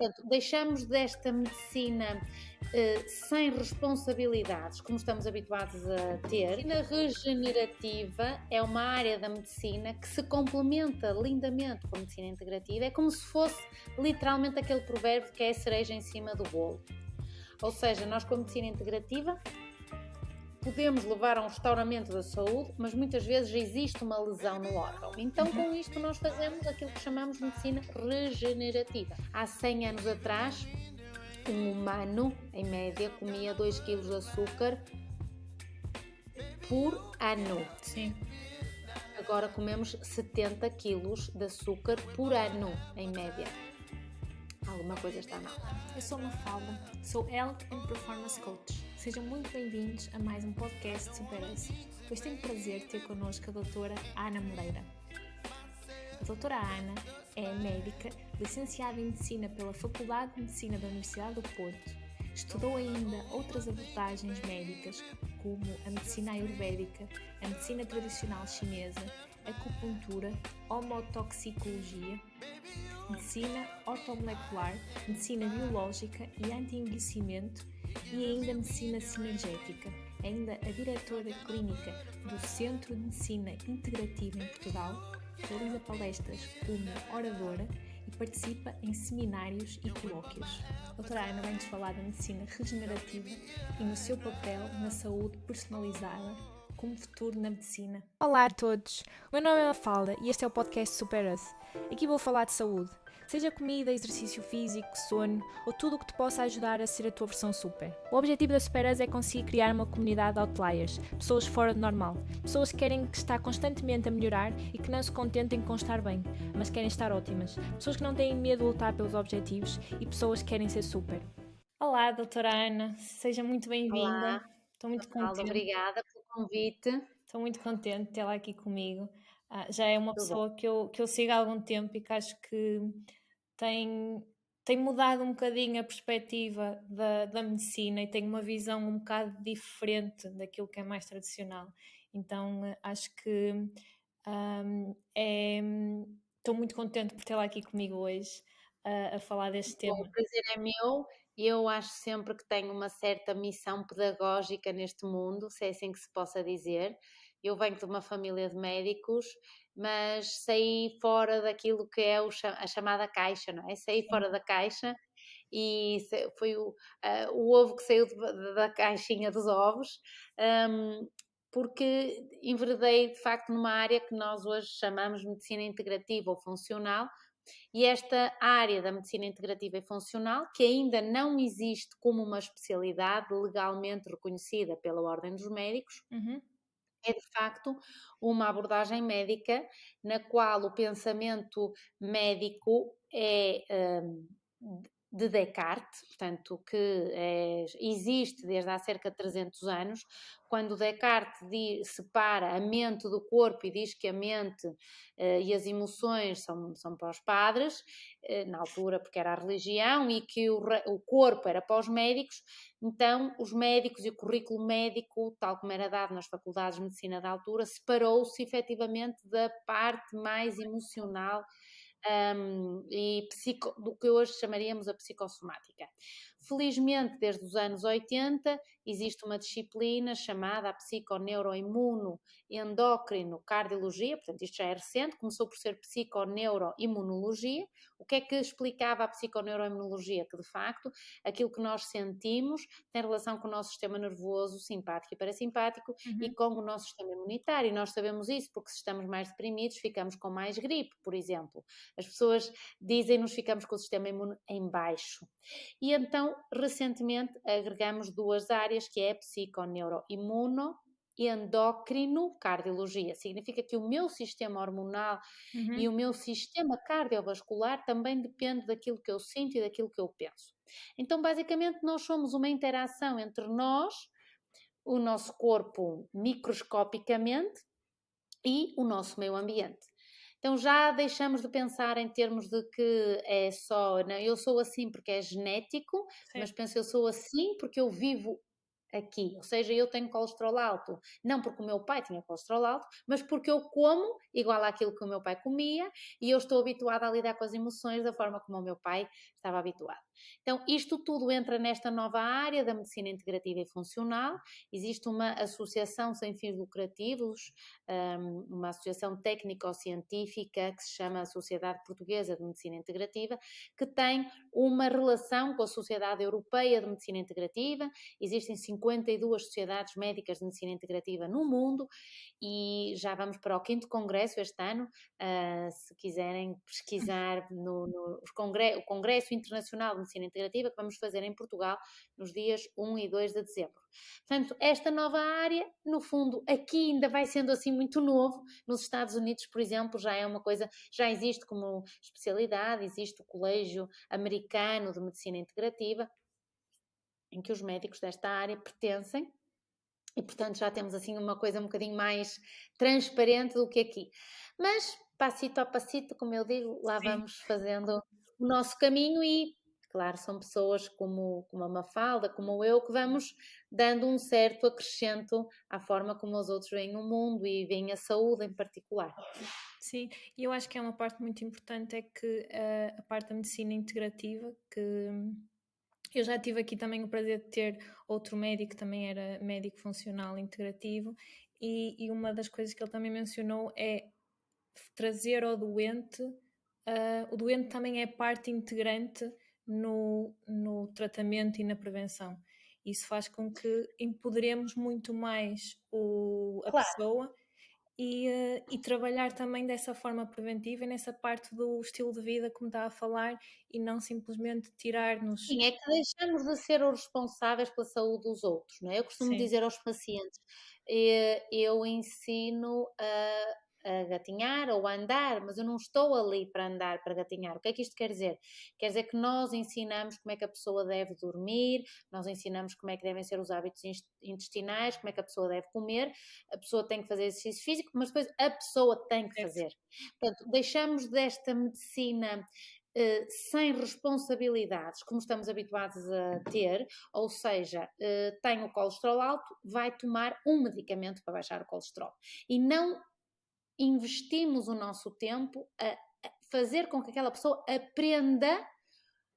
Portanto, deixamos desta medicina sem responsabilidades, como estamos habituados a ter. A medicina regenerativa é uma área da medicina que se complementa lindamente com a medicina integrativa. É como se fosse literalmente aquele provérbio que é a cereja em cima do bolo. Ou seja, nós com a medicina integrativa podemos levar a um restauramento da saúde, mas muitas vezes existe uma lesão no órgão. Então, com isto, nós fazemos aquilo que chamamos de medicina regenerativa. Há 100 anos atrás, um humano, em média, comia 2 kg de açúcar por ano. Sim. Agora comemos 70 kg de açúcar por ano, em média. Alguma coisa está mal. Eu sou Mafalda, sou Health and Performance Coach. Sejam muito bem-vindos a mais um podcast Super S. Hoje tenho o prazer de ter connosco a doutora Ana Moreira. A doutora Ana é médica, licenciada em Medicina pela Faculdade de Medicina da Universidade do Porto. Estudou ainda outras abordagens médicas, como a medicina ayurvédica, a medicina tradicional chinesa, acupuntura, homotoxicologia, medicina ortomolecular, medicina biológica e anti-envelhecimento e ainda medicina sinergética. Ainda a diretora clínica do Centro de Medicina Integrativa em Portugal, realiza palestras como oradora e participa em seminários e colóquios. A doutora Ana vai-nos falar da medicina regenerativa e no seu papel na saúde personalizada como futuro na medicina. Olá a todos, o meu nome é Mafalda e este é o podcast Super Us. Aqui vou falar de saúde, seja comida, exercício físico, sono ou tudo o que te possa ajudar a ser a tua versão super. O objetivo da Super Us é conseguir criar uma comunidade de outliers, pessoas fora do normal, pessoas que querem estar constantemente a melhorar e que não se contentem com estar bem, mas querem estar ótimas, pessoas que não têm medo de lutar pelos objetivos e pessoas que querem ser super. Olá, doutora Ana, seja muito bem-vinda. Olá, Estou muito Mafalda, contente. obrigada pelo convite. Estou muito contente de tê-la aqui comigo. Já é uma Tudo pessoa que eu sigo há algum tempo e que acho que tem mudado um bocadinho a perspectiva da medicina e tem uma visão um bocado diferente daquilo que é mais tradicional. Então acho que estou muito contente por tê-la aqui comigo hoje a falar deste tema. Bom, o prazer é meu e eu acho sempre que tenho uma certa missão pedagógica neste mundo, se é assim que se possa dizer. Eu venho de uma família de médicos, mas saí fora daquilo que é a chamada caixa, não é? Saí fora da caixa e foi o ovo que saiu da caixinha dos ovos, porque enveredei de facto numa área que nós hoje chamamos de medicina integrativa ou funcional. E esta área da medicina integrativa e funcional, que ainda não existe como uma especialidade legalmente reconhecida pela Ordem dos Médicos, é de facto uma abordagem médica na qual o pensamento médico é de Descartes, portanto, existe desde há cerca de 300 anos, quando Descartes separa a mente do corpo e diz que a mente e as emoções são para os padres, na altura porque era a religião, e que o corpo era para os médicos. Então, os médicos e o currículo médico, tal como era dado nas faculdades de medicina da altura, separou-se efetivamente da parte mais emocional e do que hoje chamaríamos a psicossomática. Felizmente, desde os anos 80, existe uma disciplina chamada a psiconeuroimunoendócrino-cardiologia, portanto isto já é recente, começou por ser psiconeuroimunologia. O que é que explicava a psiconeuroimunologia? Que de facto aquilo que nós sentimos tem relação com o nosso sistema nervoso simpático e parasimpático e com o nosso sistema imunitário, e nós sabemos isso porque se estamos mais deprimidos ficamos com mais gripe, por exemplo. As pessoas dizem-nos que ficamos com o sistema imune em baixo. E então, recentemente, agregamos duas áreas, que é a psiconeuroimuno e endocrino-cardiologia. Significa que o meu sistema hormonal e o meu sistema cardiovascular também depende daquilo que eu sinto e daquilo que eu penso. Então, basicamente, nós somos uma interação entre nós, o nosso corpo microscopicamente, e o nosso meio ambiente. Então já deixamos de pensar em termos de que é só, não, eu sou assim porque é genético, mas penso eu sou assim porque eu vivo aqui, ou seja, eu tenho colesterol alto, não porque o meu pai tinha colesterol alto, mas porque eu como igual àquilo que o meu pai comia e eu estou habituada a lidar com as emoções da forma como o meu pai estava habituado. Então, isto tudo entra nesta nova área da medicina integrativa e funcional. Existe uma associação sem fins lucrativos, uma associação técnico-científica que se chama a Sociedade Portuguesa de Medicina Integrativa, que tem uma relação com a Sociedade Europeia de Medicina Integrativa. Existem 52 sociedades médicas de medicina integrativa no mundo e já vamos para o 5º congresso este ano. Se quiserem pesquisar o Congresso Internacional de Medicina Integrativa, que vamos fazer em Portugal nos dias 1 e 2 de dezembro. Portanto, esta nova área, no fundo, aqui ainda vai sendo assim muito novo. Nos Estados Unidos, por exemplo, já é uma coisa, já existe como especialidade, existe o Colégio Americano de Medicina Integrativa, em que os médicos desta área pertencem. E, portanto, já temos assim uma coisa um bocadinho mais transparente do que aqui. Mas, passito a passito, como eu digo, lá Sim. vamos fazendo o nosso caminho e, claro, são pessoas como a Mafalda, como eu, que vamos dando um certo acrescento à forma como os outros veem o mundo e veem a saúde em particular. Sim, e eu acho que é uma parte muito importante, é que a parte da medicina integrativa, que eu já tive aqui também o prazer de ter outro médico que também era médico funcional integrativo, e uma das coisas que ele também mencionou é trazer ao doente, o doente também é parte integrante no tratamento e na prevenção. Isso faz com que empoderemos muito mais a Claro. pessoa e trabalhar também dessa forma preventiva e nessa parte do estilo de vida, como estava a falar, e não simplesmente tirar-nos. Sim, é que deixamos de ser os responsáveis pela saúde dos outros, não é? Eu costumo Sim, dizer aos pacientes, eu ensino a gatinhar ou a andar, mas eu não estou ali para andar, para gatinhar. O que é que isto quer dizer? Quer dizer que nós ensinamos como é que a pessoa deve dormir, nós ensinamos como é que devem ser os hábitos intestinais, como é que a pessoa deve comer, a pessoa tem que fazer exercício físico, mas depois a pessoa tem que certo. fazer. Portanto, deixamos desta medicina sem responsabilidades, como estamos habituados a ter, ou seja, tem o colesterol alto, vai tomar um medicamento para baixar o colesterol. E não investimos o nosso tempo a fazer com que aquela pessoa aprenda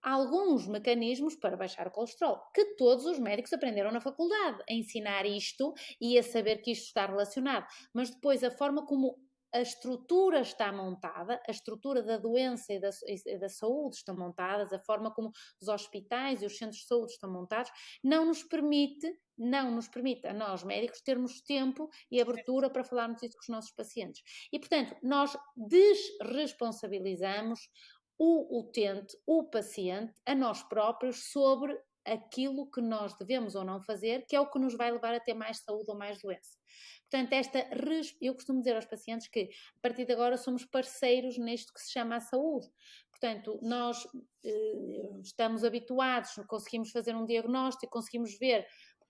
alguns mecanismos para baixar o colesterol, que todos os médicos aprenderam na faculdade, a ensinar isto e a saber que isto está relacionado. Mas depois a forma como a estrutura está montada, a estrutura da doença e da saúde estão montadas, a forma como os hospitais e os centros de saúde estão montados, não nos permite a nós médicos termos tempo e abertura para falarmos isso com os nossos pacientes. E, portanto, nós desresponsabilizamos o utente, o paciente, a nós próprios sobre aquilo que nós devemos ou não fazer, que é o que nos vai levar a ter mais saúde ou mais doença. Portanto, eu costumo dizer aos pacientes que a partir de agora somos parceiros nisto que se chama a saúde. Portanto, nós estamos habituados, conseguimos fazer um diagnóstico, conseguimos ver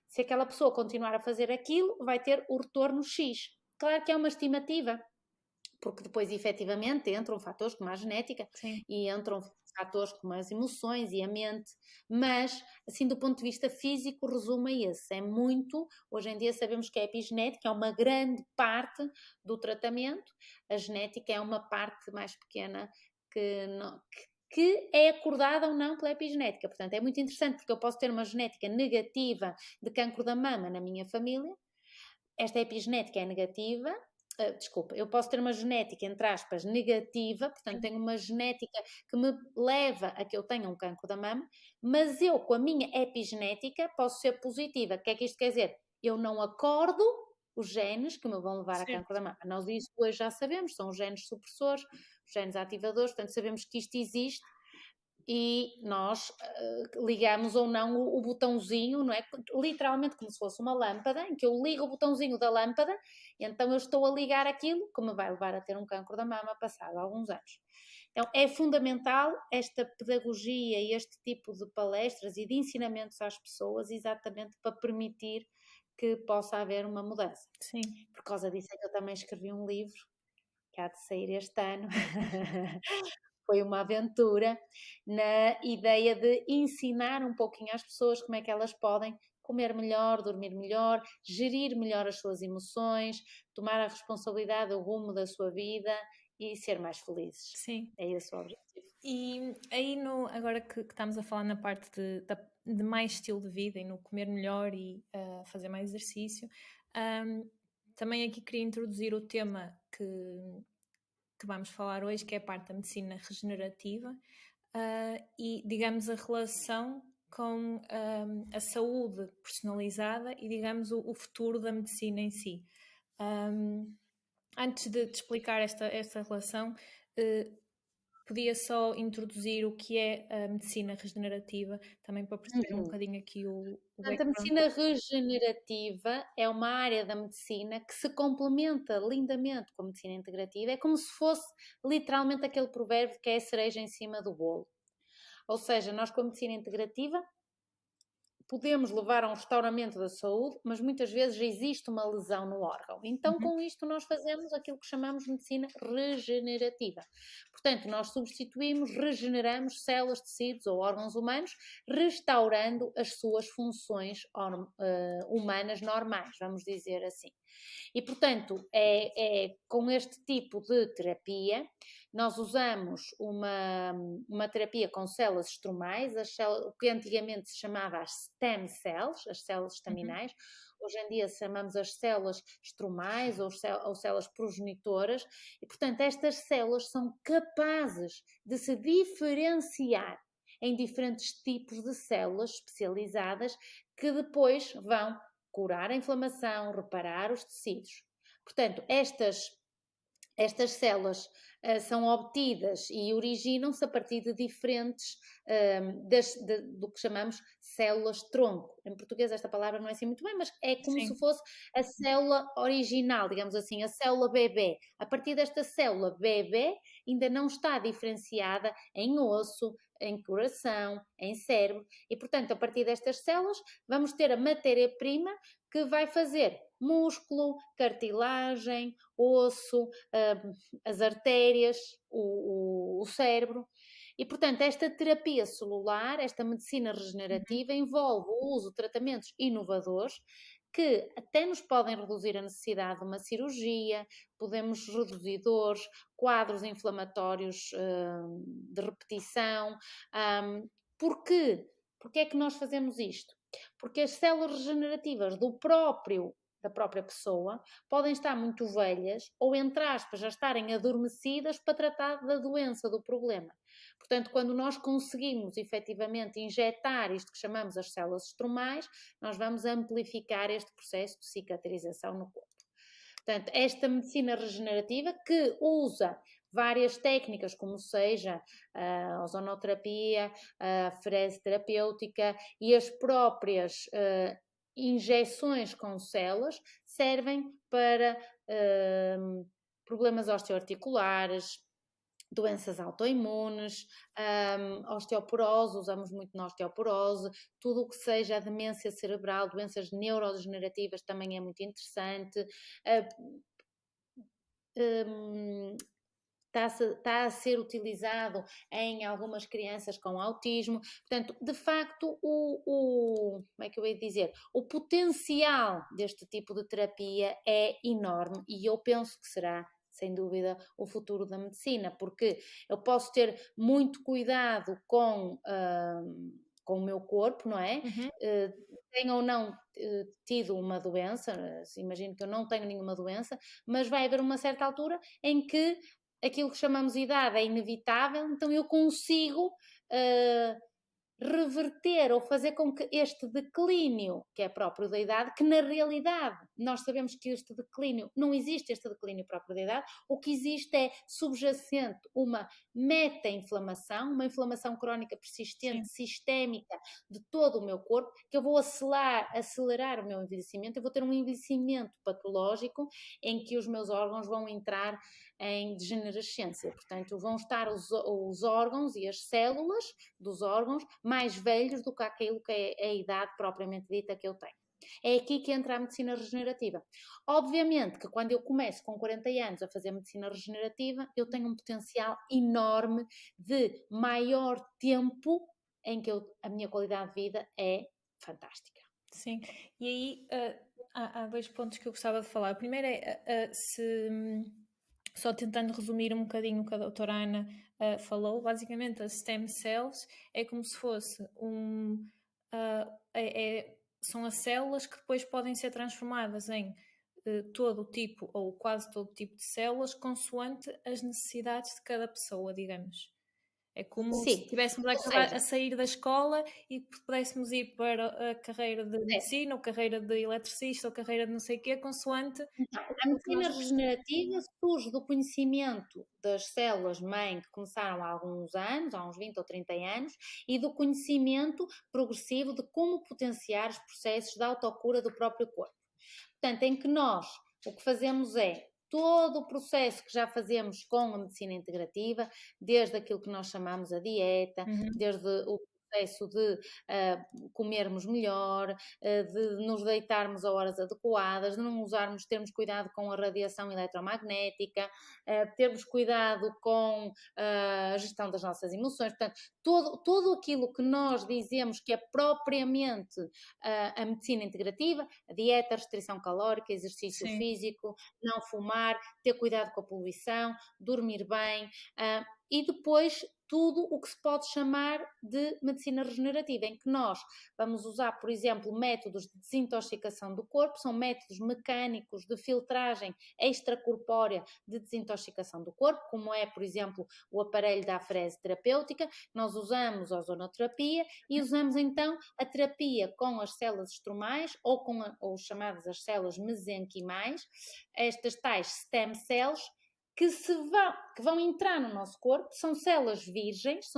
se aquela pessoa continuar a fazer aquilo, vai ter o retorno X. Claro que é uma estimativa, porque depois efetivamente entram fatores como a genética. Sim. E entram fatores como as emoções e a mente, mas assim do ponto de vista físico o resumo é esse, é muito, hoje em dia sabemos que a epigenética é uma grande parte do tratamento, a genética é uma parte mais pequena que é acordada ou não pela epigenética, portanto é muito interessante porque eu posso ter uma genética negativa de cancro da mama na minha família, esta epigenética é negativa, eu posso ter uma genética, entre aspas, negativa, portanto tenho uma genética que me leva a que eu tenha um cancro da mama, mas eu com a minha epigenética posso ser positiva. O que é que isto quer dizer? Eu não acordo os genes que me vão levar a cancro da mama. Nós isso hoje já sabemos, são os genes supressores, os genes ativadores, portanto sabemos que isto existe e nós ligamos ou não o botãozinho, não é? Literalmente como se fosse uma lâmpada, em que eu ligo o botãozinho da lâmpada e então eu estou a ligar aquilo que me vai levar a ter um cancro da mama passado alguns anos. Então é fundamental esta pedagogia e este tipo de palestras e de ensinamentos às pessoas exatamente para permitir que possa haver uma mudança. Sim. Por causa disso é que eu também escrevi um livro que há de sair este ano. Foi uma aventura na ideia de ensinar um pouquinho às pessoas como é que elas podem comer melhor, dormir melhor, gerir melhor as suas emoções, tomar a responsabilidade do rumo da sua vida e ser mais felizes. Sim. É esse o objetivo. E aí, agora que estamos a falar na parte de mais estilo de vida e no comer melhor e fazer mais exercício, também aqui queria introduzir o tema que vamos falar hoje, que é a parte da medicina regenerativa e, digamos, a relação com a saúde personalizada e, digamos, o futuro da medicina em si. Antes de explicar esta relação, podia só introduzir o que é a medicina regenerativa, também para perceber um bocadinho aqui o Portanto, a medicina regenerativa é uma área da medicina que se complementa lindamente com a medicina integrativa. É como se fosse literalmente aquele provérbio que é a cereja em cima do bolo. Ou seja, nós com a medicina integrativa podemos levar a um restauramento da saúde, mas muitas vezes existe uma lesão no órgão. Então, com isto, nós fazemos aquilo que chamamos de medicina regenerativa. Portanto, nós substituímos, regeneramos células, tecidos ou órgãos humanos, restaurando as suas funções humanas normais, vamos dizer assim. E, portanto, com este tipo de terapia, nós usamos uma terapia com células estromais, o que antigamente se chamava as stem cells, as células estaminais. Hoje em dia chamamos as células estromais ou células progenitoras. E, portanto, estas células são capazes de se diferenciar em diferentes tipos de células especializadas que depois vão curar a inflamação, reparar os tecidos. Portanto, estas células são obtidas e originam-se a partir de diferentes do que chamamos células-tronco. Em português esta palavra não é assim muito bem, mas é como se fosse a célula original, digamos assim, a célula bebê. A partir desta célula bebê ainda não está diferenciada em osso, em coração, em cérebro e, portanto, a partir destas células vamos ter a matéria-prima que vai fazer músculo, cartilagem, osso, as artérias, o cérebro. E, portanto, esta terapia celular, esta medicina regenerativa, envolve o uso de tratamentos inovadores que até nos podem reduzir a necessidade de uma cirurgia, podemos reduzir dores, quadros inflamatórios de repetição. Porquê? Porquê é que nós fazemos isto? Porque as células regenerativas da própria pessoa podem estar muito velhas ou, entre aspas, já estarem adormecidas para tratar da doença, do problema. Portanto, quando nós conseguimos efetivamente injetar isto que chamamos as células estromais, nós vamos amplificar este processo de cicatrização no corpo. Portanto, esta medicina regenerativa que usa várias técnicas, como seja a ozonoterapia, a ferese terapêutica e as próprias injeções com células, servem para problemas osteoarticulares, doenças autoimunes, osteoporose, usamos muito na osteoporose, tudo o que seja a demência cerebral, doenças neurodegenerativas também é muito interessante. Está a ser utilizado em algumas crianças com autismo. Portanto, de facto, como é que eu ia dizer? O potencial deste tipo de terapia é enorme e eu penso que será, sem dúvida, o futuro da medicina, porque eu posso ter muito cuidado com o meu corpo, não é? Tenho ou não tido uma doença, imagino que eu não tenho nenhuma doença, mas vai haver uma certa altura em que aquilo que chamamos idade é inevitável, então eu consigo reverter ou fazer com que este declínio, que é próprio da idade, que na realidade nós sabemos que este declínio, não existe este declínio próprio da idade, o que existe é subjacente uma meta-inflamação, uma inflamação crónica persistente, sistémica de todo o meu corpo, que eu vou acelerar o meu envelhecimento, eu vou ter um envelhecimento patológico em que os meus órgãos vão entrar em degenerescência, portanto vão estar os órgãos e as células dos órgãos mais velhos do que aquilo que é a idade propriamente dita que eu tenho. É aqui que entra a medicina regenerativa. Obviamente que quando eu começo com 40 anos a fazer medicina regenerativa, eu tenho um potencial enorme de maior tempo em que a minha qualidade de vida é fantástica. Sim, e aí há dois pontos que eu gostava de falar. O primeiro é só tentando resumir um bocadinho o que a doutora Ana falou, basicamente as stem cells é como se fosse são as células que depois podem ser transformadas em todo o tipo ou quase todo tipo de células consoante as necessidades de cada pessoa, digamos. É como se Sim, estivéssemos ou seja, a sair da escola e pudéssemos ir para a carreira de certo. medicina, ou carreira de eletricista, ou carreira de não sei o quê, consoante Então, a o que nós medicina gostamos. regenerativa surge do conhecimento das células-mãe que começaram há alguns anos, há uns 20 ou 30 anos, e do conhecimento progressivo de como potenciar os processos de autocura do próprio corpo. Portanto, em que nós o que fazemos é todo o processo que já fazemos com a medicina integrativa, desde aquilo que nós chamamos a dieta, Uhum. desde o processo de comermos melhor, de nos deitarmos a horas adequadas, de não usarmos, termos cuidado com a radiação eletromagnética, termos cuidado com a gestão das nossas emoções, portanto, todo aquilo que nós dizemos que é propriamente a medicina integrativa, a dieta, a restrição calórica, exercício Sim. físico, não fumar, ter cuidado com a poluição, dormir bem, e depois tudo o que se pode chamar de medicina regenerativa, em que nós vamos usar, por exemplo, métodos de desintoxicação do corpo, são métodos mecânicos de filtragem extracorpórea de desintoxicação do corpo, como é, por exemplo, o aparelho da afrese terapêutica. Nós usamos a ozonoterapia e usamos então a terapia com as células estromais ou chamadas as células mesenquimais, estas tais stem cells, que vão entrar no nosso corpo, são células virgens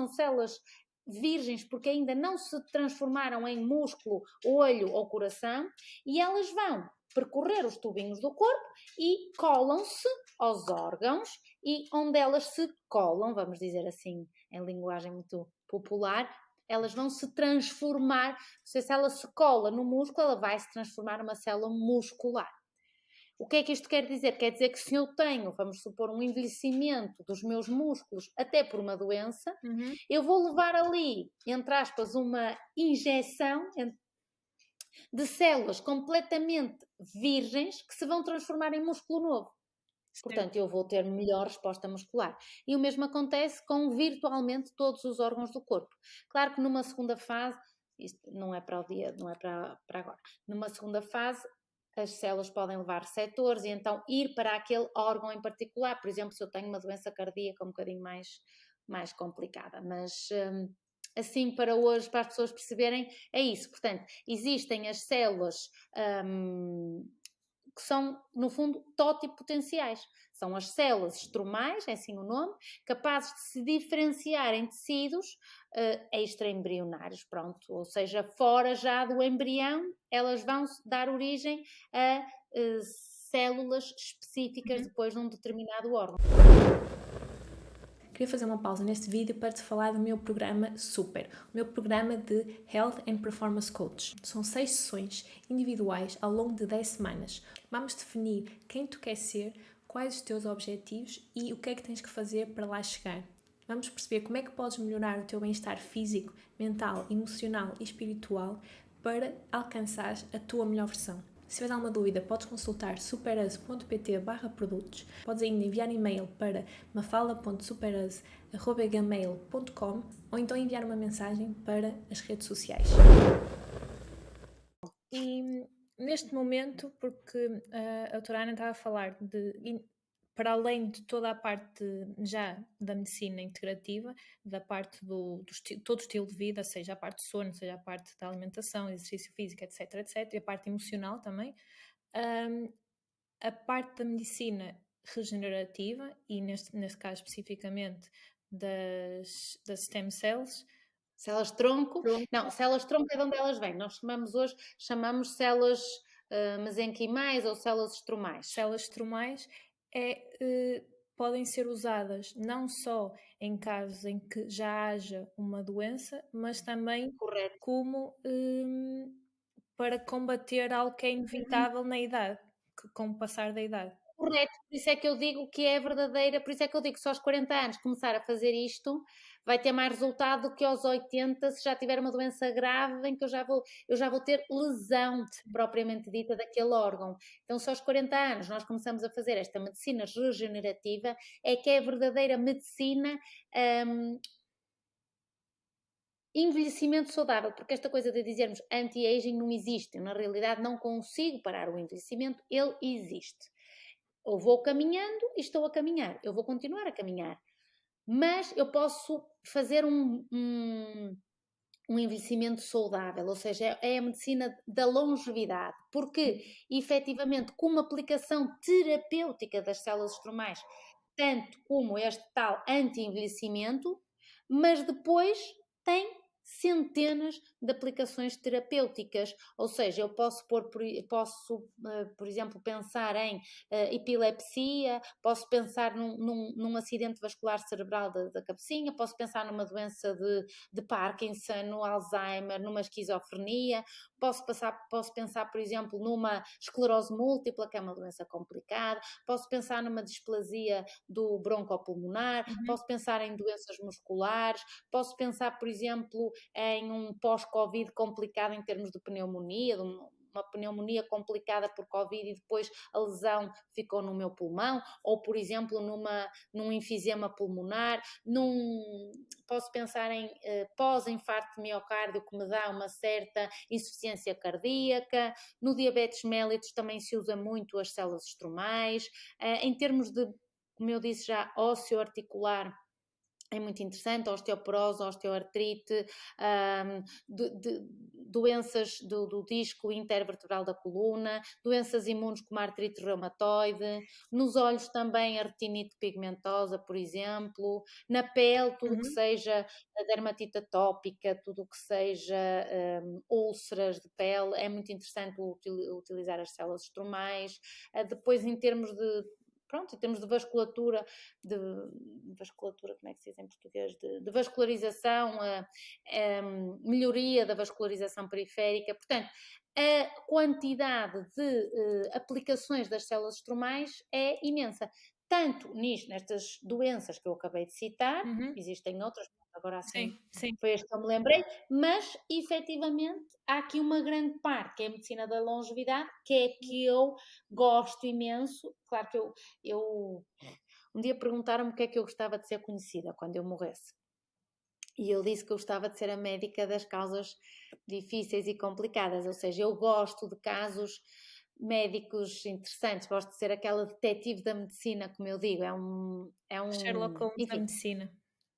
porque ainda não se transformaram em músculo, olho ou coração, e elas vão percorrer os tubinhos do corpo e colam-se aos órgãos, e onde elas se colam, vamos dizer assim, em linguagem muito popular, elas vão se transformar. Se a célula se cola no músculo, ela vai se transformar numa célula muscular. O que é que isto quer dizer? Quer dizer que se eu tenho, vamos supor, um envelhecimento dos meus músculos até por uma doença, eu vou levar ali, entre aspas, uma injeção de células completamente virgens que se vão transformar em músculo novo. Portanto, eu vou ter melhor resposta muscular. E o mesmo acontece com virtualmente todos os órgãos do corpo. Claro que numa segunda fase, isto não é para o dia, não é para agora, numa segunda fase, as células podem levar receptores e então ir para aquele órgão em particular. Por exemplo, se eu tenho uma doença cardíaca um bocadinho mais complicada. Mas assim, para hoje, para as pessoas perceberem, é isso. Portanto, existem as células que são, no fundo, totipotenciais. São as células estromais, é assim o nome, capazes de se diferenciar em tecidos extraembrionários, pronto, ou seja, fora já do embrião, elas vão dar origem a células específicas depois de um determinado órgão. Queria fazer uma pausa neste vídeo para te falar do meu programa Super, o meu programa de Health and Performance Coach. São 6 sessões individuais ao longo de 10 semanas. Vamos definir quem tu queres ser, quais os teus objetivos e o que é que tens que fazer para lá chegar. Vamos perceber como é que podes melhorar o teu bem-estar físico, mental, emocional e espiritual para alcançar a tua melhor versão. Se tiveres alguma dúvida, podes consultar superas.pt/produtos. Podes ainda enviar e-mail para mafala.superas@gmail.com ou então enviar uma mensagem para as redes sociais. E neste momento, porque a doutora Ana estava a falar para além de toda a parte já da medicina integrativa, da parte todo o estilo de vida, seja a parte de sono, seja a parte da alimentação, exercício físico, etc, etc, e a parte emocional também, a parte da medicina regenerativa, e neste caso especificamente das stem cells. Células tronco. Não, células tronco é de onde elas vêm. Nós chamamos células mesenquimais ou células estromais. Células estromais podem ser usadas não só em casos em que já haja uma doença, mas também como para combater algo que é inevitável na idade, com o passar da idade. Correto, por isso é que eu digo que é verdadeira, por isso é que eu digo que só aos 40 anos começar a fazer isto vai ter mais resultado do que aos 80, se já tiver uma doença grave em que eu já vou ter lesão Sim. propriamente dita daquele órgão. Então, só aos 40 anos nós começamos a fazer esta medicina regenerativa, é que é a verdadeira medicina envelhecimento saudável, porque esta coisa de dizermos anti-aging não existe. Eu, na realidade, não consigo parar o envelhecimento, ele existe. Eu vou caminhando e estou a caminhar. Eu vou continuar a caminhar. Mas eu posso fazer um envelhecimento saudável, ou seja, é a medicina da longevidade, porque efetivamente, com uma aplicação terapêutica das células estromais, tanto como este tal anti-envelhecimento, mas depois tem centenas de aplicações terapêuticas, ou seja, eu posso, por exemplo, pensar em epilepsia, posso pensar num acidente vascular cerebral da cabecinha, posso pensar numa doença de Parkinson, no Alzheimer, numa esquizofrenia, posso pensar, por exemplo, numa esclerose múltipla, que é uma doença complicada, posso pensar numa displasia do broncopulmonar, posso pensar em doenças musculares, posso pensar, por exemplo, em um pós-Covid complicado em termos de pneumonia, de uma pneumonia complicada por Covid e depois a lesão ficou no meu pulmão, ou, por exemplo, num enfisema pulmonar, posso pensar em pós-infarto de miocárdio, que me dá uma certa insuficiência cardíaca. No diabetes mellitus também se usa muito as células estromais. Em termos de, como eu disse já, ósseo-articular, é muito interessante, osteoporose, osteoartrite, doenças do disco intervertebral da coluna, doenças imunes como a artrite reumatoide, nos olhos também a retinite pigmentosa, por exemplo, na pele, tudo o que seja a dermatite atópica, tudo o que seja úlceras de pele, é muito interessante utilizar as células estromais. Depois, em termos de vasculatura, como é que se diz em português? De vascularização, melhoria da vascularização periférica. Portanto, a quantidade de aplicações das células estromais é imensa. Tanto nestas doenças que eu acabei de citar, existem outras, agora assim Sim. foi este que eu me lembrei, mas efetivamente há aqui uma grande parte, que é a medicina da longevidade, que é que eu gosto imenso. Claro que eu um dia perguntaram-me o que é que eu gostava de ser conhecida quando eu morresse. E eu disse que eu gostava de ser a médica das causas difíceis e complicadas, ou seja, eu gosto de casos médicos interessantes, gosto de ser aquela detetive da medicina, como eu digo, Sherlock Holmes da enfim, medicina.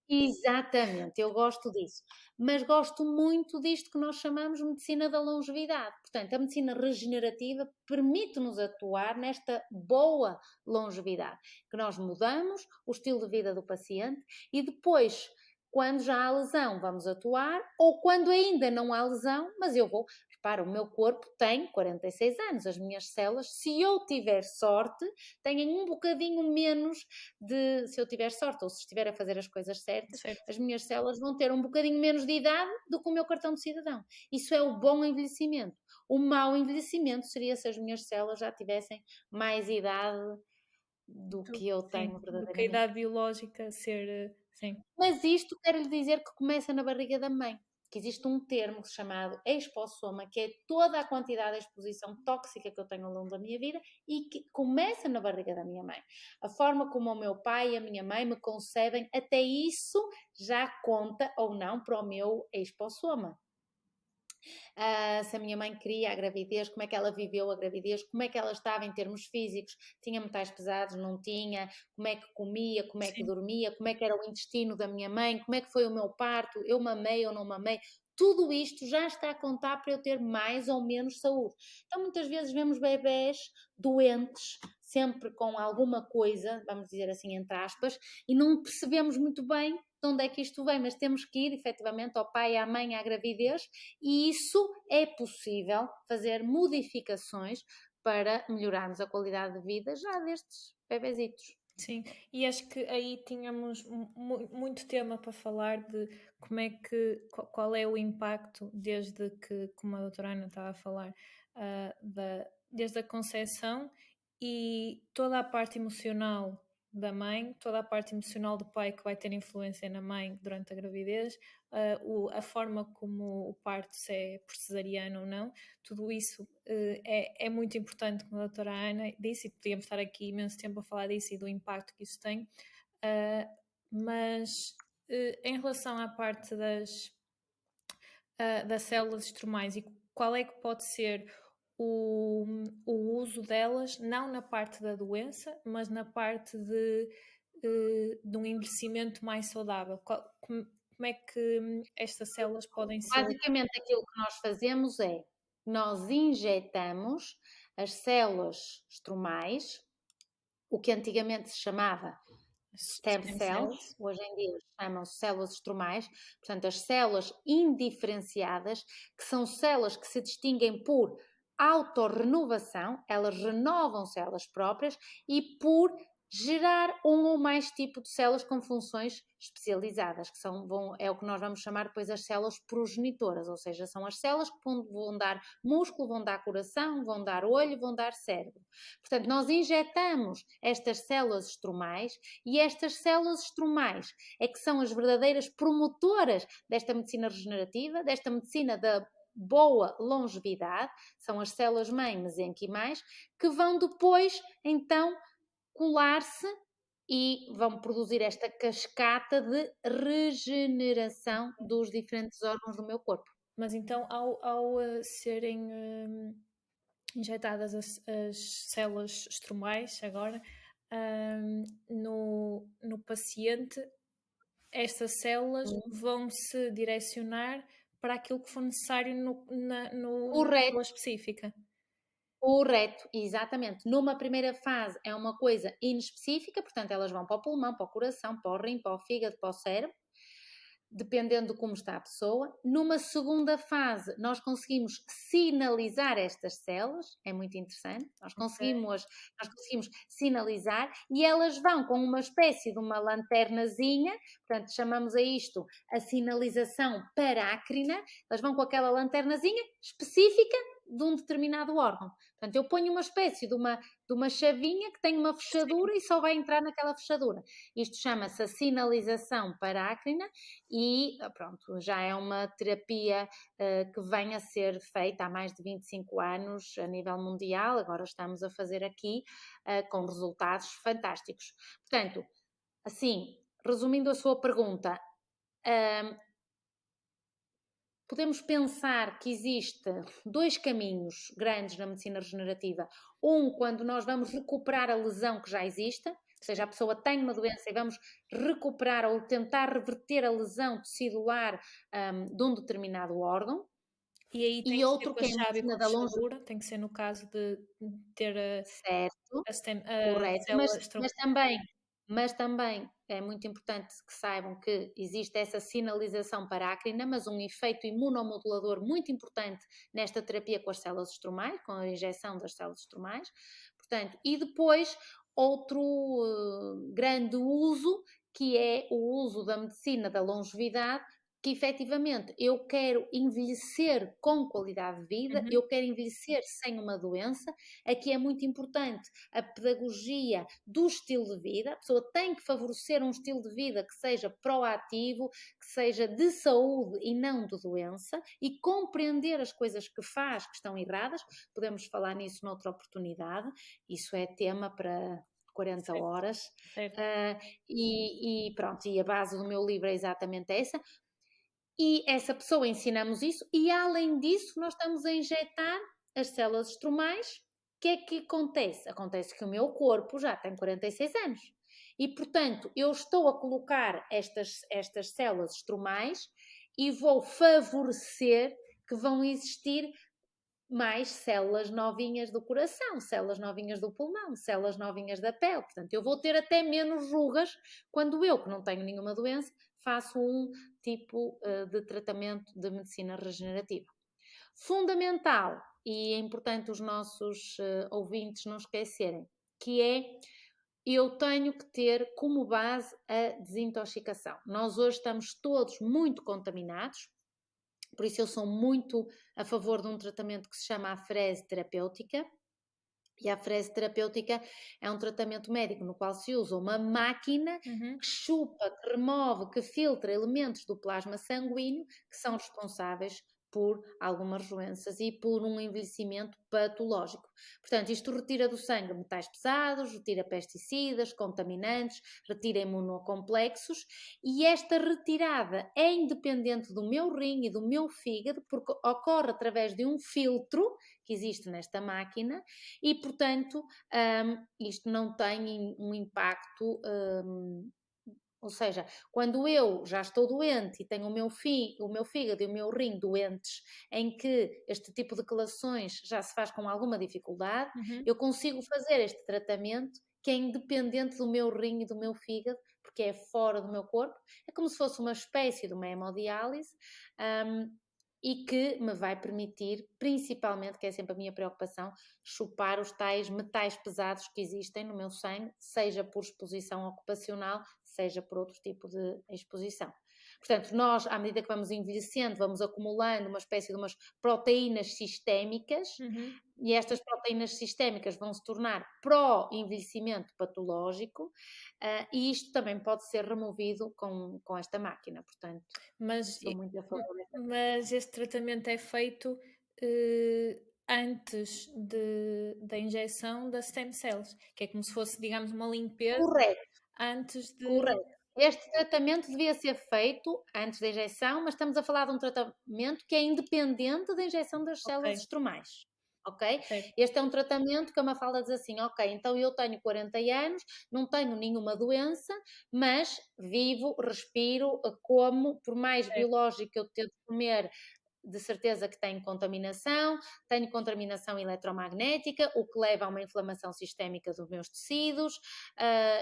exatamente, eu gosto disso, mas gosto muito disto que nós chamamos de medicina da longevidade. Portanto, a medicina regenerativa permite-nos atuar nesta boa longevidade, que nós mudamos o estilo de vida do paciente e depois, quando já há lesão, vamos atuar, ou quando ainda não há lesão, mas eu vou. Repara, o meu corpo tem 46 anos, as minhas células, se eu tiver sorte, têm um bocadinho menos se eu tiver sorte ou se estiver a fazer as coisas certas, Certo. as minhas células vão ter um bocadinho menos de idade do que o meu cartão de cidadão. Isso é o bom envelhecimento. O mau envelhecimento seria se as minhas células já tivessem mais idade do que eu Sim, tenho do que a verdadeiramente. idade biológica ser, sim. Mas isto quero lhe dizer que começa na barriga da mãe, que existe um termo chamado expossoma, que é toda a quantidade de exposição tóxica que eu tenho ao longo da minha vida e que começa na barriga da minha mãe. A forma como o meu pai e a minha mãe me concebem, até isso já conta ou não para o meu expossoma. Se a minha mãe queria a gravidez, como é que ela viveu a gravidez, como é que ela estava em termos físicos, tinha metais pesados, não tinha, como é que comia, como é que Sim. dormia, como é que era o intestino da minha mãe, como é que foi o meu parto, eu mamei ou não mamei. Tudo isto já está a contar para eu ter mais ou menos saúde. Então, muitas vezes vemos bebés doentes, sempre com alguma coisa, vamos dizer assim, entre aspas, e não percebemos muito bem de onde é que isto vem, mas temos que ir efetivamente ao pai, à mãe, à gravidez, e isso é possível fazer modificações para melhorarmos a qualidade de vida já destes bebezitos. Sim, e acho que aí tínhamos muito tema para falar de como é que, qual é o impacto desde que, como a doutora Ana estava a falar, desde a concepção e toda a parte emocional da mãe, toda a parte emocional do pai que vai ter influência na mãe durante a gravidez, a forma como o parto, se é por cesariana ou não, tudo isso é muito importante, como a doutora Ana disse, e podíamos estar aqui imenso tempo a falar disso e do impacto que isso tem, mas em relação à parte das células estromais e qual é que pode ser o uso delas, não na parte da doença, mas na parte de um envelhecimento mais saudável. Como é que estas células podem ser... Basicamente, aquilo que nós fazemos é, nós injetamos as células estromais, o que antigamente se chamava stem cells, hoje em dia chamam-se células estromais, portanto, as células indiferenciadas, que são células que se distinguem por autorrenovação, elas renovam-se elas próprias, e por gerar um ou mais tipo de células com funções especializadas, que é o que nós vamos chamar depois as células progenitoras, ou seja, são as células que vão dar músculo, vão dar coração, vão dar olho, vão dar cérebro. Portanto, nós injetamos estas células estromais e estas células estromais é que são as verdadeiras promotoras desta medicina regenerativa, desta medicina da boa longevidade, são as células-mãe mesenquimais, que vão depois, então, colar-se e vão produzir esta cascata de regeneração dos diferentes órgãos do meu corpo. Mas então, ao serem injetadas as células estromais agora no paciente, estas células vão se direcionar para aquilo que for necessário na célula específica. Correto, exatamente. Numa primeira fase é uma coisa inespecífica, portanto elas vão para o pulmão, para o coração, para o rim, para o fígado, para o cérebro, dependendo de como está a pessoa. Numa segunda fase nós conseguimos sinalizar estas células, é muito interessante, nós conseguimos sinalizar e elas vão com uma espécie de uma lanternazinha, portanto chamamos a isto a sinalização parácrina, elas vão com aquela lanternazinha específica de um determinado órgão. Portanto, eu ponho uma espécie de uma chavinha que tem uma fechadura e só vai entrar naquela fechadura. Isto chama-se a sinalização parácrina e, pronto, já é uma terapia que vem a ser feita há mais de 25 anos a nível mundial. Agora estamos a fazer aqui com resultados fantásticos. Portanto, assim, resumindo a sua pergunta, podemos pensar que existem dois caminhos grandes na medicina regenerativa. Um, quando nós vamos recuperar a lesão que já existe, ou seja, a pessoa tem uma doença e vamos recuperar ou tentar reverter a lesão tecidular de um determinado órgão. E aí tem outro que é a medicina da longevidade, tem que ser no caso de ter certo, correto, mas também é muito importante que saibam que existe essa sinalização parácrina, mas um efeito imunomodulador muito importante nesta terapia com as células estromais, com a injeção das células estromais. Portanto, e depois outro grande uso, que é o uso da medicina da longevidade, que efetivamente eu quero envelhecer com qualidade de vida, eu quero envelhecer sem uma doença. Aqui é muito importante a pedagogia do estilo de vida. A pessoa tem que favorecer um estilo de vida que seja proativo, que seja de saúde e não de doença, e compreender as coisas que faz que estão erradas. Podemos falar nisso noutra oportunidade, isso é tema para 40 certo. Horas. Certo. E pronto, e a base do meu livro é exatamente essa. E essa pessoa ensinamos isso, e além disso nós estamos a injetar as células estromais. O que é que acontece? Acontece que o meu corpo já tem 46 anos e, portanto, eu estou a colocar estas células estromais e vou favorecer que vão existir mais células novinhas do coração, células novinhas do pulmão, células novinhas da pele. Portanto, eu vou ter até menos rugas quando eu, que não tenho nenhuma doença, faço um tipo de tratamento de medicina regenerativa. Fundamental, e é importante os nossos ouvintes não esquecerem, que é, eu tenho que ter como base a desintoxicação. Nós hoje estamos todos muito contaminados, por isso eu sou muito a favor de um tratamento que se chama afrese terapêutica, E a afrese terapêutica é um tratamento médico no qual se usa uma máquina que chupa, que remove, que filtra elementos do plasma sanguíneo que são responsáveis por algumas doenças e por um envelhecimento patológico. Portanto, isto retira do sangue metais pesados, retira pesticidas, contaminantes, retira imunocomplexos, e esta retirada é independente do meu rim e do meu fígado, porque ocorre através de um filtro que existe nesta máquina e, portanto, isto não tem um impacto. Ou seja, quando eu já estou doente e tenho o meu fígado e o meu rim doentes, em que este tipo de quelações já se faz com alguma dificuldade, eu consigo fazer este tratamento que é independente do meu rim e do meu fígado, porque é fora do meu corpo. É como se fosse uma espécie de uma hemodiálise, e que me vai permitir, principalmente, que é sempre a minha preocupação, chupar os tais metais pesados que existem no meu sangue, seja por exposição ocupacional, seja por outro tipo de exposição. Portanto, nós, à medida que vamos envelhecendo, vamos acumulando uma espécie de umas proteínas sistémicas, e estas proteínas sistémicas vão se tornar pró-envelhecimento patológico, e isto também pode ser removido com esta máquina. Portanto, sou muito a favor desta. Mas este tratamento é feito antes da injeção das stem cells, que é como se fosse, digamos, uma limpeza. Correto. Antes de... Correto. Este tratamento devia ser feito antes da injeção, mas estamos a falar de um tratamento que é independente da injeção das células estromais. Ok? Certo. Este é um tratamento que a Mafalda diz assim, ok, então eu tenho 40 anos, não tenho nenhuma doença, mas vivo, respiro, como, por mais biológico que eu tente comer, de certeza que tenho contaminação eletromagnética, o que leva a uma inflamação sistémica dos meus tecidos,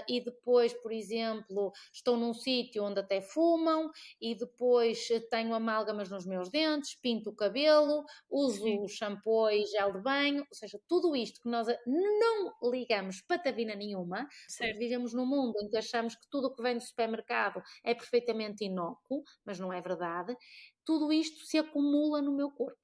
e depois, por exemplo, estou num sítio onde até fumam, e depois tenho amálgamas nos meus dentes, pinto o cabelo, uso shampoo e gel de banho, ou seja, tudo isto que nós não ligamos patavina nenhuma, porque vivemos num mundo em que achamos que tudo o que vem do supermercado é perfeitamente inócuo, mas não é verdade. Tudo isto se acumula no meu corpo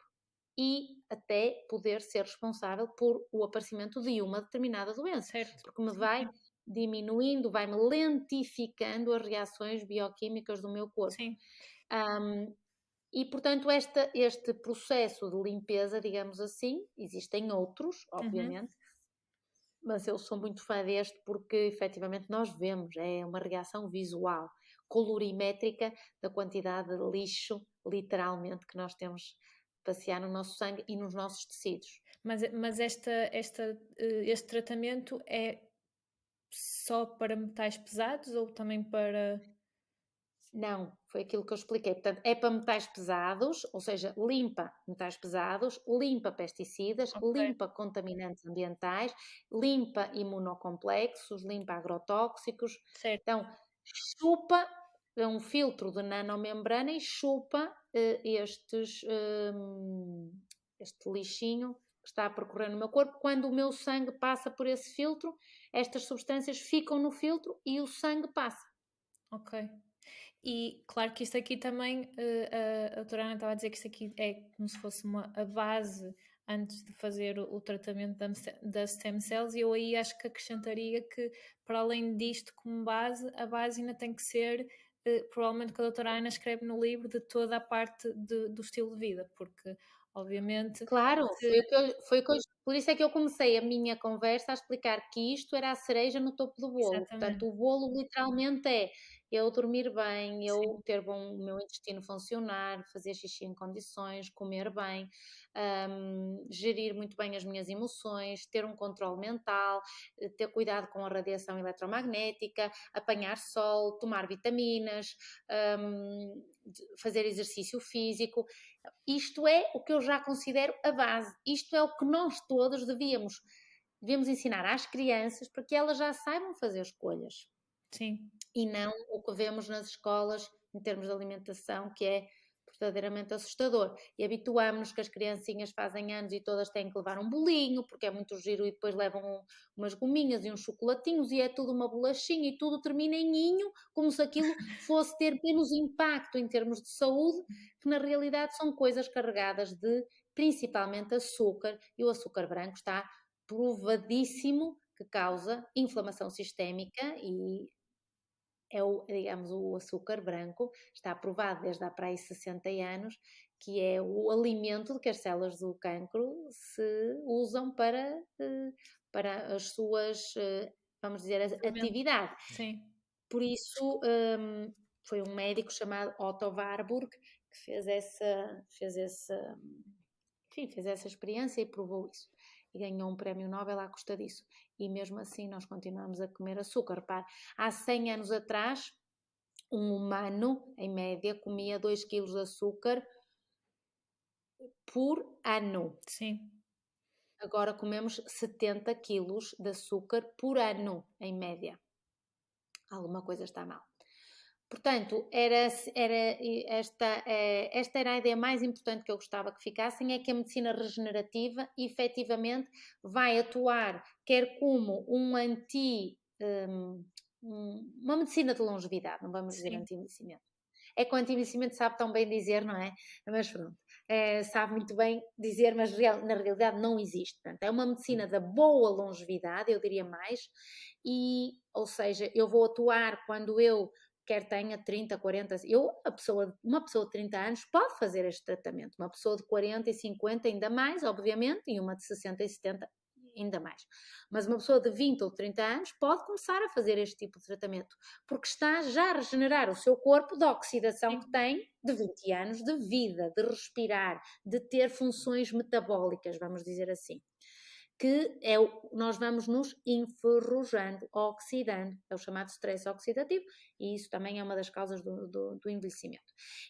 e até poder ser responsável por o aparecimento de uma determinada doença, porque me vai diminuindo, vai-me lentificando as reações bioquímicas do meu corpo. E, portanto, este processo de limpeza, digamos assim, existem outros, obviamente, mas eu sou muito fã deste porque, efetivamente, nós vemos, é uma reação visual, colorimétrica da quantidade de lixo, literalmente, que nós temos passear no nosso sangue e nos nossos tecidos. Mas este tratamento é só para metais pesados ou também para... Não, foi aquilo que eu expliquei. Portanto, é para metais pesados, ou seja, limpa metais pesados, limpa pesticidas, limpa contaminantes ambientais, limpa imunocomplexos, limpa agrotóxicos. Certo. Então, chupa, é um filtro de nanomembrana e chupa este lixinho que está a percorrer no meu corpo. Quando o meu sangue passa por esse filtro, estas substâncias ficam no filtro e o sangue passa. Ok. E claro que isto aqui também, a doutora Ana estava a dizer que isto aqui é como se fosse a base antes de fazer o tratamento das stem cells, e eu aí acho que acrescentaria que, para além disto como base, a base ainda tem que ser, provavelmente que a doutora Ana escreve no livro, de toda a parte do estilo de vida, porque obviamente... Claro, por isso é que eu comecei a minha conversa a explicar que isto era a cereja no topo do bolo. Exatamente. Portanto, o bolo literalmente é eu dormir bem, eu ter o meu intestino funcionar, fazer xixi em condições, comer bem, gerir muito bem as minhas emoções, ter um controle mental, ter cuidado com a radiação eletromagnética, apanhar sol, tomar vitaminas, fazer exercício físico. Isto é o que eu já considero a base. Isto é o que nós todos devemos ensinar às crianças para que elas já saibam fazer escolhas. Sim. E não o que vemos nas escolas em termos de alimentação, que é verdadeiramente assustador. E habituamos-nos que as criancinhas fazem anos e todas têm que levar um bolinho, porque é muito giro, e depois levam umas gominhas e uns chocolatinhos e é tudo uma bolachinha e tudo termina em ninho, como se aquilo fosse ter menos impacto em termos de saúde, que na realidade são coisas carregadas de principalmente açúcar, e o açúcar branco está provadíssimo que causa inflamação sistémica e digamos, o açúcar branco está provado desde há para aí 60 anos que é o alimento de que as células do cancro se usam para as suas, vamos dizer, atividade. Sim. Por isso, foi um médico chamado Otto Warburg que fez essa experiência e provou isso. E ganhou um prémio Nobel à custa disso. E mesmo assim nós continuamos a comer açúcar. Repare, há 100 anos atrás, um humano, em média, comia 2 kg de açúcar por ano. Sim. Agora comemos 70 kg de açúcar por ano, em média. Alguma coisa está mal. Portanto, esta era a ideia mais importante que eu gostava que ficassem, é que a medicina regenerativa efetivamente vai atuar quer como uma medicina de longevidade, não vamos dizer anti-envelhecimento. É que o anti-envelhecimento sabe tão bem dizer, não é? Mas pronto, sabe muito bem dizer, mas na realidade não existe. Portanto, é uma medicina da boa longevidade, eu diria mais, ou seja, eu vou atuar quando eu quer tenha 30, 40, uma pessoa de 30 anos pode fazer este tratamento, uma pessoa de 40 e 50 ainda mais, obviamente, e uma de 60 e 70 ainda mais. Mas uma pessoa de 20 ou 30 anos pode começar a fazer este tipo de tratamento, porque está já a regenerar o seu corpo da oxidação que tem de 20 anos de vida, de respirar, de ter funções metabólicas, vamos dizer assim. Que nós vamos nos enferrujando, oxidando, é o chamado stress oxidativo, e isso também é uma das causas do envelhecimento.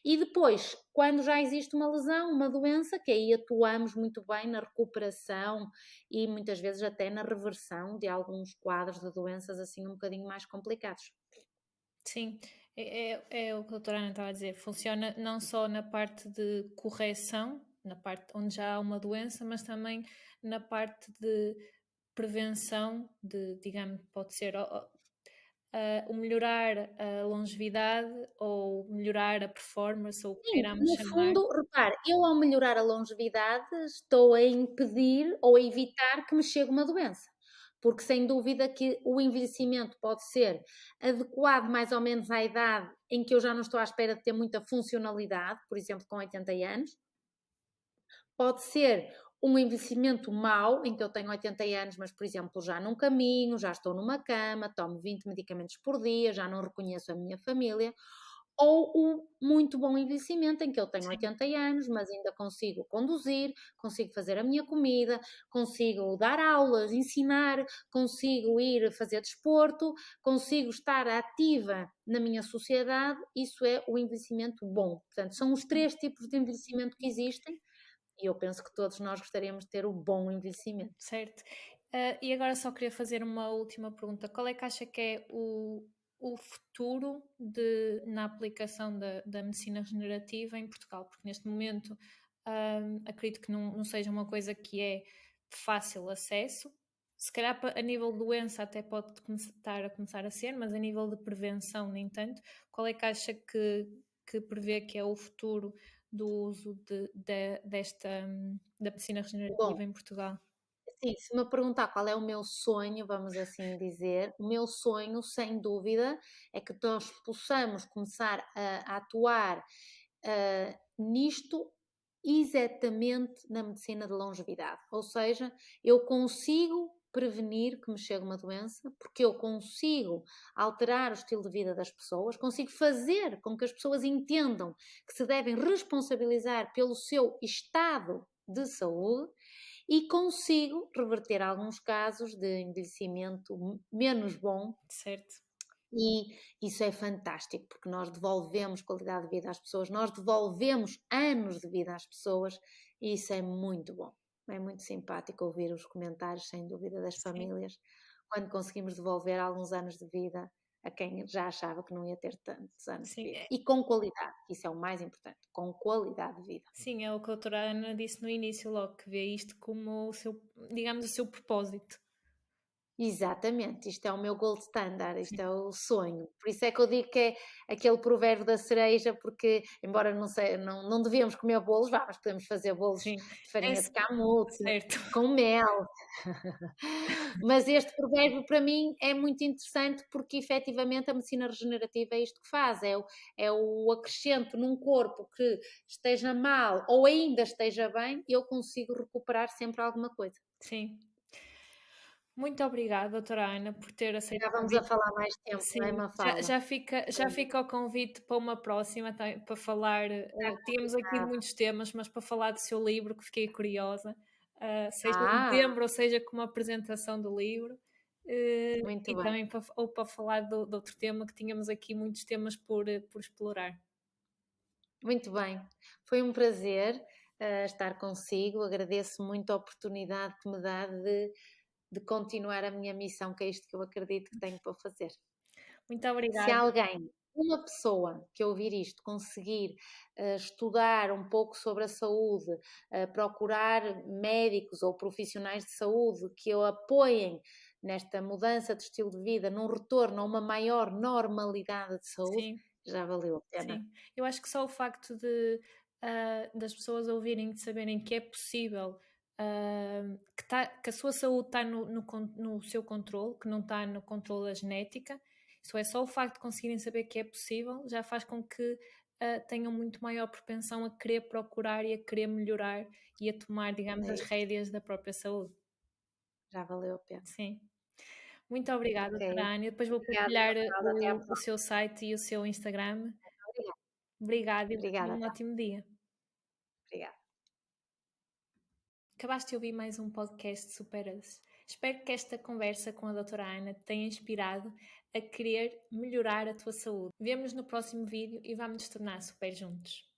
E depois, quando já existe uma lesão, uma doença, que aí atuamos muito bem na recuperação e muitas vezes até na reversão de alguns quadros de doenças assim um bocadinho mais complicados. Sim, é o que a doutora Ana estava a dizer, funciona não só na parte de correção, na parte onde já há uma doença, mas também na parte de prevenção, digamos, pode ser o melhorar a longevidade ou melhorar a performance, ou o que Sim, queiramos no chamar. fundo, repare, eu ao melhorar a longevidade estou a impedir ou a evitar que me chegue uma doença. Porque sem dúvida que o envelhecimento pode ser adequado mais ou menos à idade em que eu já não estou à espera de ter muita funcionalidade, por exemplo, com 80 anos. Pode ser um envelhecimento mau, em que eu tenho 80 anos, mas, por exemplo, já não caminho, já estou numa cama, tomo 20 medicamentos por dia, já não reconheço a minha família. Ou um muito bom envelhecimento, em que eu tenho 80 anos, mas ainda consigo conduzir, consigo fazer a minha comida, consigo dar aulas, ensinar, consigo ir fazer desporto, consigo estar ativa na minha sociedade. Isso é o envelhecimento bom. Portanto, são os 3 tipos de envelhecimento que existem. E eu penso que todos nós gostaríamos de ter o bom envelhecimento. Certo. E agora só queria fazer uma última pergunta. Qual é que acha que é o futuro na aplicação da medicina regenerativa em Portugal? Porque neste momento acredito que não seja uma coisa que é de fácil acesso. Se calhar a nível de doença até pode começar a ser, mas a nível de prevenção nem tanto. Qual é que acha que prevê que é o futuro do uso da medicina regenerativa em Portugal? Sim, se me perguntar qual é o meu sonho, vamos assim dizer, o meu sonho, sem dúvida, é que nós possamos começar a atuar nisto exatamente na medicina de longevidade. Ou seja, eu consigo prevenir que me chegue uma doença, porque eu consigo alterar o estilo de vida das pessoas, consigo fazer com que as pessoas entendam que se devem responsabilizar pelo seu estado de saúde e consigo reverter alguns casos de envelhecimento menos bom. Certo. E isso é fantástico, porque nós devolvemos qualidade de vida às pessoas, nós devolvemos anos de vida às pessoas, e isso é muito bom. É muito simpático ouvir os comentários, sem dúvida, das famílias, quando conseguimos devolver alguns anos de vida a quem já achava que não ia ter tantos anos de Sim, vida. E com qualidade, isso é o mais importante, com qualidade de vida. sim, é o que a doutora Ana disse no início logo, que vê isto como digamos, o seu propósito. Exatamente, isto é o meu gold standard, isto é o sonho. Por isso é que eu digo que é aquele provérbio da cereja, porque embora não, sei, não devíamos comer bolos, vá, mas podemos fazer bolos Sim, de é farinha de assim, camute, certo. com mel. Mas este provérbio para mim é muito interessante porque efetivamente a medicina regenerativa é isto que faz, é o acrescento num corpo que esteja mal ou ainda esteja bem, eu consigo recuperar sempre alguma coisa. Sim. Muito obrigada, doutora Ana, por ter aceito Já o vamos a convite. falar mais tempo, não é, Sim, já, Mafalda? já fica o convite para uma próxima, para falar. Está Tínhamos aqui combinado. muitos temas, mas para falar do seu livro, que fiquei curiosa, seja um Ah, tema ou seja com uma apresentação do livro, muito e bem, também para falar de outro tema, que tínhamos aqui muitos temas por explorar. muito bem. Foi um prazer estar consigo. Agradeço muito a oportunidade que me dá de continuar a minha missão, que é isto que eu acredito que tenho para fazer. Muito Se obrigada. alguém, uma pessoa que ouvir isto, conseguir estudar um pouco sobre a saúde, procurar médicos ou profissionais de saúde que o apoiem nesta mudança de estilo de vida, num retorno a uma maior normalidade de saúde, Sim. já valeu a pena. Sim, eu acho que só o facto das pessoas ouvirem, de saberem que é possível, que a sua saúde está no seu controle, que não está no controle da genética, isso é só o facto de conseguirem saber que é possível, já faz com que tenham muito maior propensão a querer procurar e a querer melhorar e a tomar, digamos, É as isso, rédeas da própria saúde. já valeu a pena. Sim. Muito obrigada, Ok, doutora Ania. Depois vou obrigada, partilhar Mafalda. Até à o próxima. seu site e o seu Instagram. Obrigada, Obrigada e tenha obrigada, um até à ótimo dia. Obrigada. Acabaste de ouvir mais um podcast de Superas. Espero que esta conversa com a doutora Ana te tenha inspirado a querer melhorar a tua saúde. Vemo-nos no próximo vídeo e vamos nos tornar super juntos.